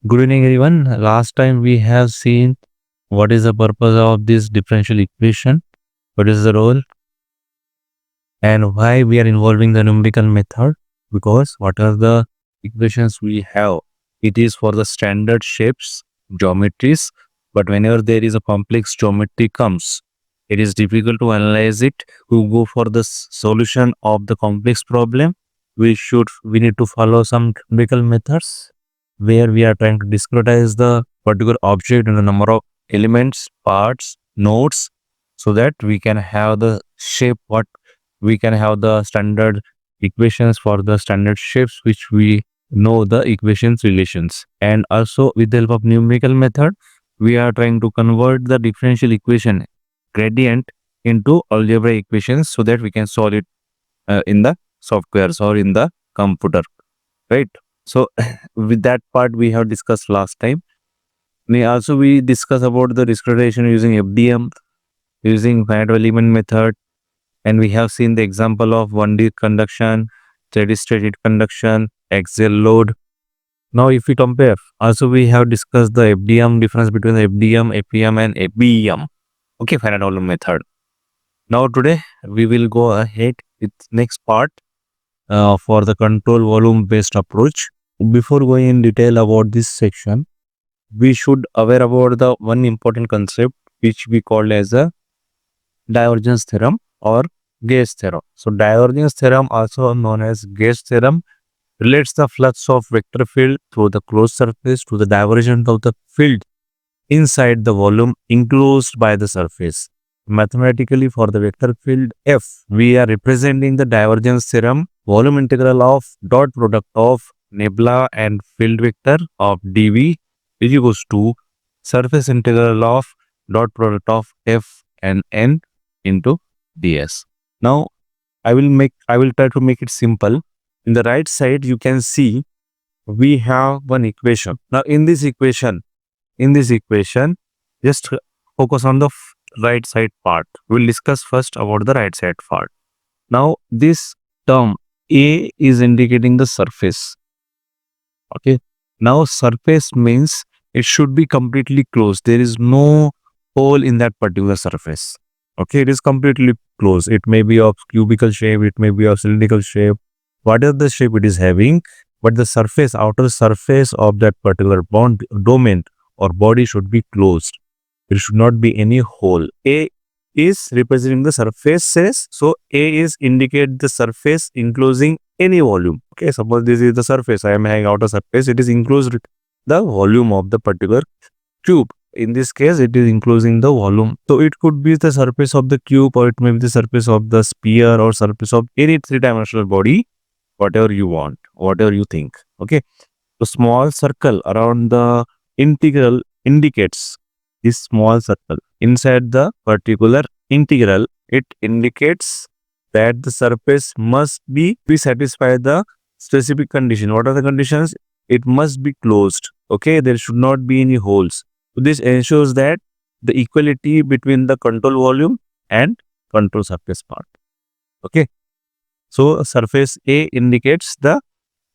Good evening, everyone. Last time we have seen what is the purpose of this differential equation, what is the role, and why we are involving the numerical method. Because what are the equations we have? It is for the standard shapes, geometries, but whenever there is a complex geometry comes, it is difficult to analyze it. To go for the solution of the complex problem, we need to follow some numerical methods where we are trying to discretize the particular object in a number of elements, parts, nodes, so that we can have the shape what we can have the standard equations for the standard shapes which we know the equations relations. And also with the help of numerical method, we are trying to convert the differential equation gradient into algebraic equations so that we can solve it in the softwares or in the computer, right? So with that part we have discussed last time. We discuss about the discretization using FDM, using finite element method, and we have seen the example of 1D conduction, steady state conduction, axial load. Now if we compare, also we have discussed the FDM, difference between the FDM, APM and ABEM. Okay, finite element method. Now today we will go ahead with next part for the control volume based approach. Before going in detail about this section, we should aware about the one important concept which we call as a divergence theorem or Gauge theorem. So divergence theorem, also known as Gauge theorem, relates the flux of vector field through the closed surface to the divergence of the field inside the volume enclosed by the surface. Mathematically, for the vector field F, we are representing the divergence theorem volume integral of dot product of nebula and field vector of dV is equals to surface integral of dot product of F and N into ds. Now I will try to make it simple. In the right side you can see we have one equation. Now in this equation, just focus on the right side part. We will discuss first about the right side part. Now this term A is indicating the surface. Okay. Now surface means it should be completely closed. There is no hole in that particular surface. Okay, it is completely closed. It may be of cubical shape, it may be of cylindrical shape, whatever the shape it is having, but the surface, outer surface of that particular domain or body should be closed. There should not be any hole. A is representing the surfaces, so A is indicate the surface enclosing any volume. Okay, suppose this is the surface, I am having outer surface, it is enclosed the volume of the particular cube. In this case, it is enclosing the volume. So it could be the surface of the cube, or it may be the surface of the sphere, or surface of any three-dimensional body, whatever you want, whatever you think. Okay. So small circle around the integral indicates this small circle. Inside the particular integral, it indicates that the surface must be satisfy the specific condition. What are the conditions? It must be closed. Okay. There should not be any holes. So this ensures that the equality between the control volume and control surface part. Okay. So surface A indicates the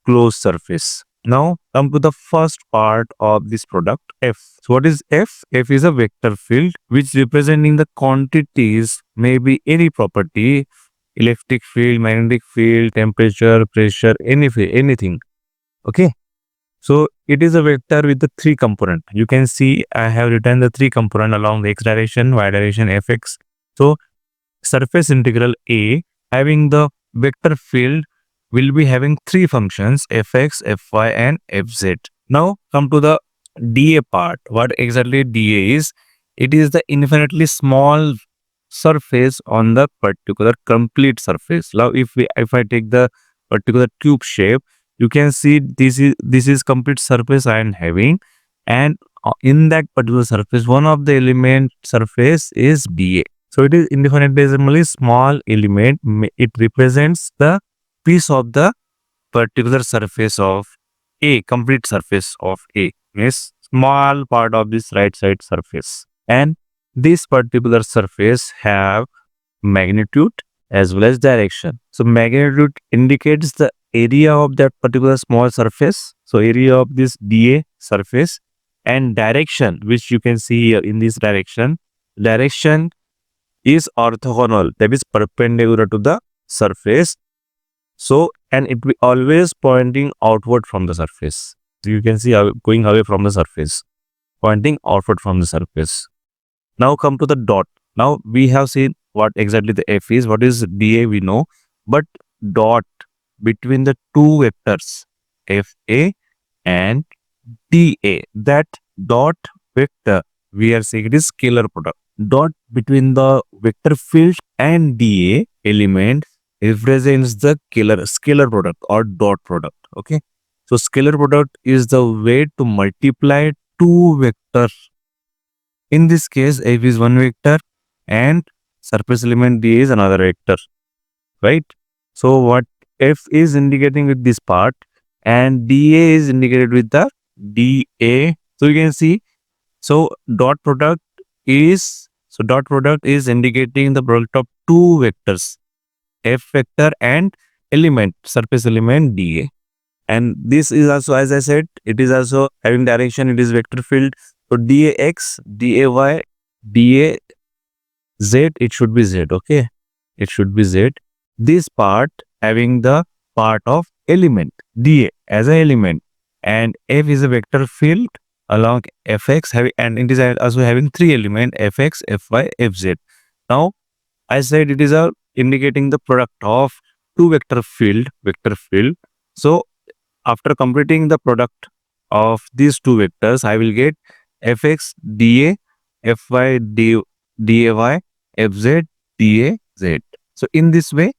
closed surface. Now come to the first part of this product, F. So what is F? F is a vector field which representing the quantities, may be any property, electric field, magnetic field, temperature, pressure, anything. Okay. So it is a vector with the three component. You can see I have written the three component along the x direction, y direction, fx. So surface integral A having the vector field will be having three functions, fx, fy and fz. Now come to the dA part. What exactly dA is? It is the infinitely small surface on the particular complete surface. Now if I take the particular cube shape, you can see this is complete surface I am having, and in that particular surface one of the element surface is dA. So it is infinitesimally small element. It represents the piece of the particular surface of A, complete surface of A, means small part of this right side surface. And this particular surface have magnitude as well as direction. So magnitude indicates the area of that particular small surface. So area of this dA surface, and direction, which you can see here in this direction is orthogonal, that is perpendicular to the surface. So, and it will always pointing outward from the surface. So you can see going away from the surface, pointing outward from the surface. Now come to the dot. Now we have seen what exactly the F is, what is dA we know, but dot between the two vectors FA and dA, that dot vector we are saying it is scalar product. Dot between the vector field and dA element represents the scalar product or dot product. Okay, so scalar product is the way to multiply two vectors. In this case, F is one vector and surface element dA is another vector, right? So what F is indicating with this part and dA is indicated with the dA. So you can see, so dot product is indicating the product of two vectors, F vector and element, surface element dA. And this is also, as I said, it is also having direction, it is vector field. So dAx, dAy, dAz, it should be Z, okay? It should be Z. This part having the part of element, dA as an element, and F is a vector field along Fx, and it is also having three elements, Fx, Fy, Fz. Now, I said it is indicating the product of two vector field. So, after completing the product of these two vectors, I will get Fx dA, Fy dy, Fz daz. So in this way,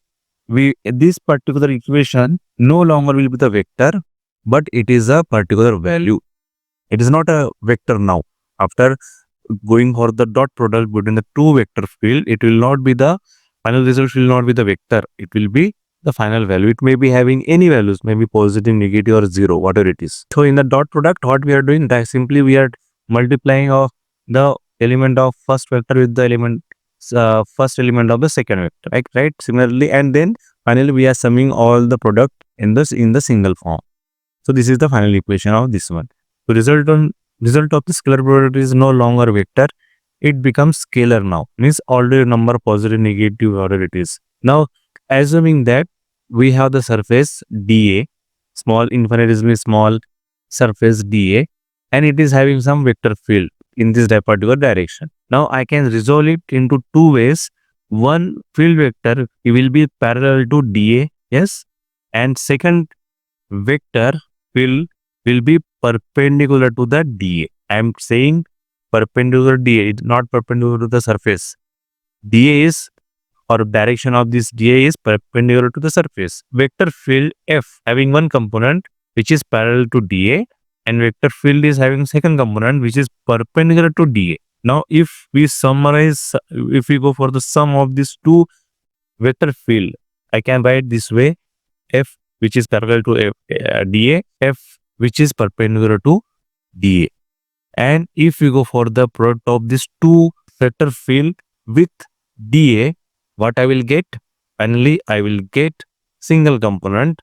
this particular equation no longer will be the vector, but it is a particular value. It is not a vector now. After going for the dot product between the two vector field, it will not be the final result, will not be the vector. It will be the final value. It may be having any values, maybe positive, negative, or zero, whatever it is. So in the dot product, what we are doing, that simply we are multiplying of the element of first vector with the element first element of the second vector, right? Similarly, and then finally we are summing all the product in the single form. So this is the final equation of this one. So result of the scalar product is no longer vector, it becomes scalar now, means already number positive, negative, whatever it is. Now assuming that we have the surface dA, small, infinitesimally small surface dA, and it is having some vector field in this particular direction. Now I can resolve it into two ways. One field vector, it will be parallel to dA, yes, and second vector will be perpendicular to the dA. I am saying perpendicular dA, not perpendicular to the surface. dA is, or direction of this dA is perpendicular to the surface. Vector field F having one component which is parallel to dA, and vector field is having second component which is perpendicular to dA. Now if we summarize, if we go for the sum of these two vector field, I can write this way: F which is parallel to dA, F which is perpendicular to dA. And if we go for the product of these two vector field with dA, what I will get? Finally, I will get single component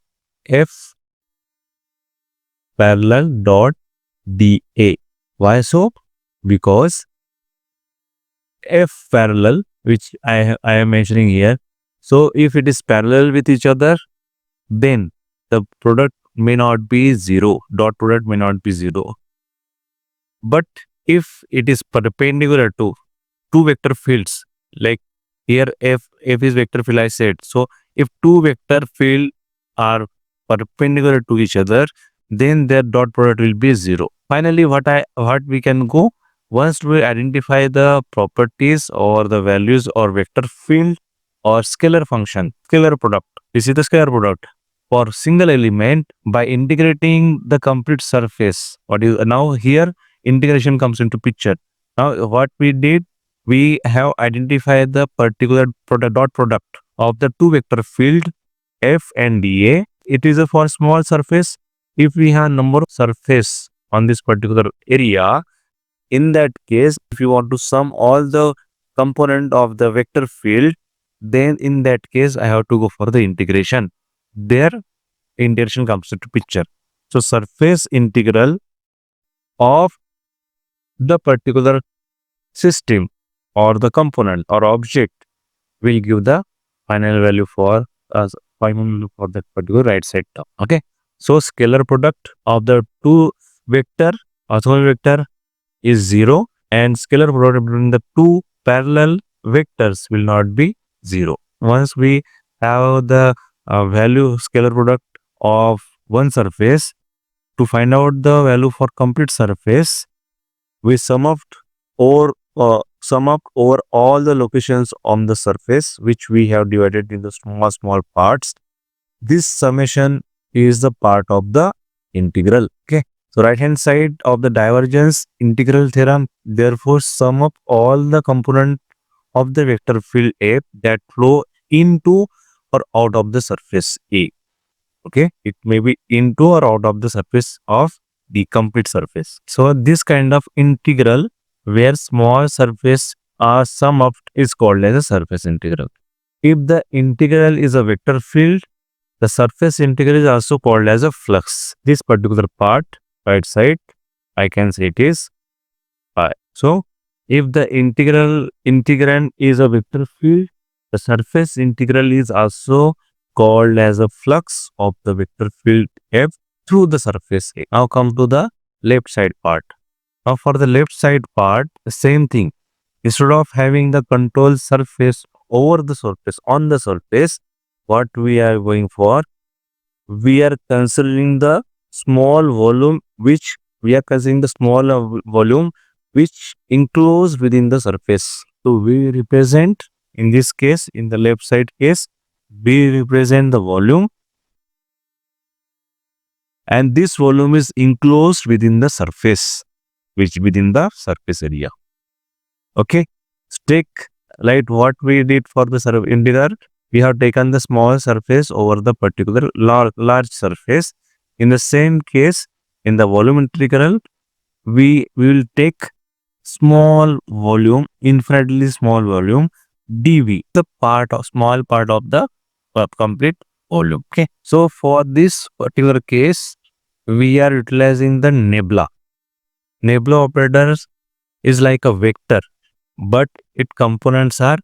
F parallel dot dA. Why so? Because F parallel, which I am mentioning here. So if it is parallel with each other, then the product may not be zero. Dot product may not be zero. But if it is perpendicular to two vector fields, like here F is vector field, I said. So if two vector field are perpendicular to each other, then their dot product will be zero. Finally, what we can go, once we identify the properties or the values or vector field or scalar function, scalar product. This is the scalar product for single element by integrating the complete surface. What is now here integration comes into picture. Now what we did, we have identified the particular dot product of the two vector field F and dA. It is a for small surface. If we have number of surface on this particular area, in that case, if you want to sum all the component of the vector field, then in that case I have to go for the integration. There integration comes into picture. So surface integral of the particular system or the component or object will give the final value for us, final value for that particular right side term. Okay. So scalar product of the two vector orthogonal vector is 0, and scalar product between the two parallel vectors will not be 0. Once we have the value scalar product of one surface, to find out the value for complete surface, we sum up over all the locations on the surface which we have divided into small parts. This summation is the part of the integral. Okay. So right hand side of the divergence integral theorem, therefore sum up all the component of the vector field F that flow into or out of the surface A. Okay, it may be into or out of the surface of the complete surface. So this kind of integral where small surface are sum up is called as a surface integral. If the integral is a vector field, the surface integral is also called as a flux. This particular part, right side, I can say it is phi. So if the integrand is a vector field, the surface integral is also called as a flux of the vector field F through the surface A. Now come to the left side part. Now for the left side part, the same thing. Instead of having the control surface over the surface, on the surface, what we are going for, we are considering the small volume which enclosed within the surface. So we represent, in this case, in the left side case, we represent the volume, and this volume is enclosed within the surface, which within the surface area. Okay. Take like what we did for the integral. We have taken the small surface over the particular large surface. In the same case, in the volume integral, we will take small volume, infinitely small volume, dv, the small part of the complete volume. Okay. So for this particular case, we are utilizing the nebula. Nebula operators is like a vector, but its components are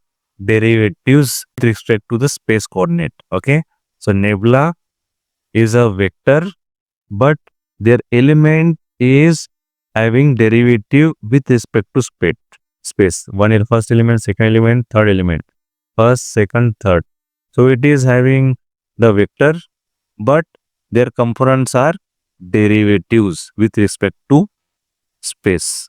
derivatives with respect to the space coordinate. Okay. So nebula is a vector, but their element is having derivative with respect to space. One is first element, second element, third element. First, second, third. So it is having the vector, but their components are derivatives with respect to space.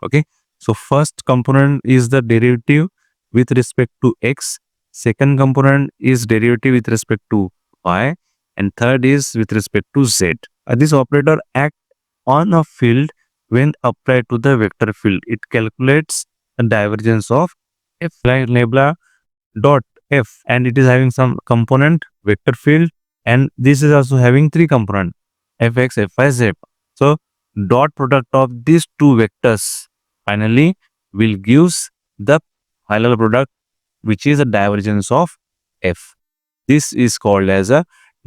Okay. So first component is the derivative with respect to x. Second component is derivative with respect to y. And third is with respect to z. This operator acts on a field when applied to the vector field. It calculates the divergence of f, like nebula dot f, and it is having some component vector field, and this is also having three component fx, fy, z. So dot product of these two vectors finally will gives the final product, which is a divergence of f. This is called as a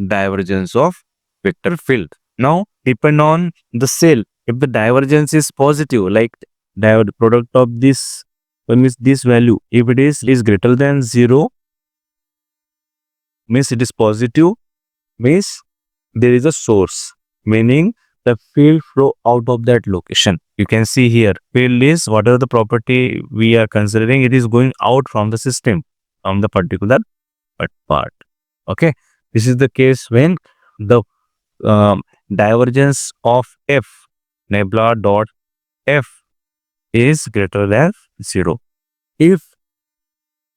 divergence of vector field. Now depend on the cell. If the divergence is positive, like the product of this, means this value, if it is greater than 0, means it is positive, means there is a source, meaning the field flow out of that location. You can see here, field is whatever the property we are considering, it is going out from the system, from the particular part. Okay. This is the case when the divergence of f, nebula dot f, is greater than 0. If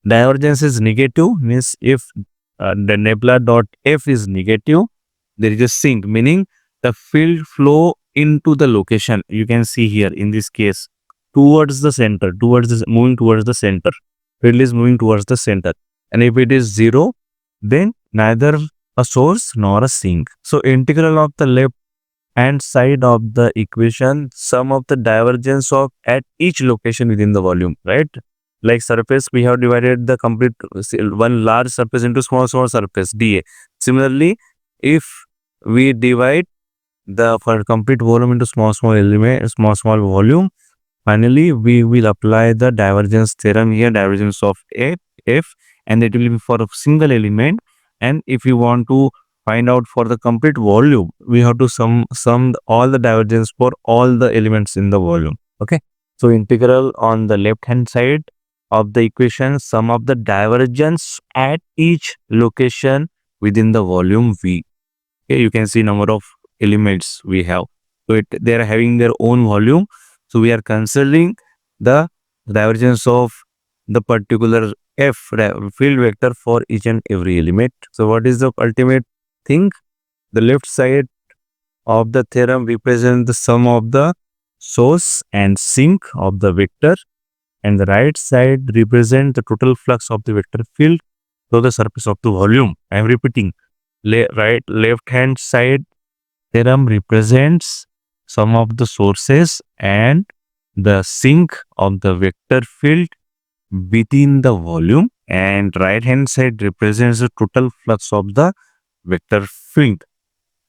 divergence is negative, means if the nebula dot f is negative, there is a sink, meaning the field flow into the location. You can see here in this case towards the center, moving towards the center. Field is moving towards the center, and if it is 0, then neither a source nor a sink. So integral of the left hand side of the equation, sum of the divergence of at each location within the volume, right? Like surface, we have divided the complete one large surface into small surface dA. Similarly, if we divide the for complete volume into small element, small volume. Finally, we will apply the divergence theorem here, divergence of F, and it will be for a single element. And if you want to find out for the complete volume, we have to sum all the divergence for all the elements in the volume. Okay. So integral on the left hand side of the equation, sum of the divergence at each location within the volume V. Okay, you can see number of elements we have. So they are having their own volume. So we are considering the divergence of the particular field vector for each and every element. So what is the ultimate thing? The left side of the theorem represents the sum of the source and sink of the vector, and the right side represents the total flux of the vector field through the surface of the volume. I am repeating. Left hand side theorem represents some of the sources and the sink of the vector field within the volume, and right hand side represents the total flux of the vector field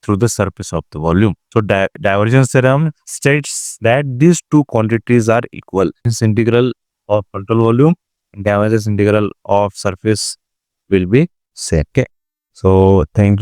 through the surface of the volume. So divergence theorem states that these two quantities are equal. This integral of total volume and divergence integral of surface will be same. Okay. So thank you.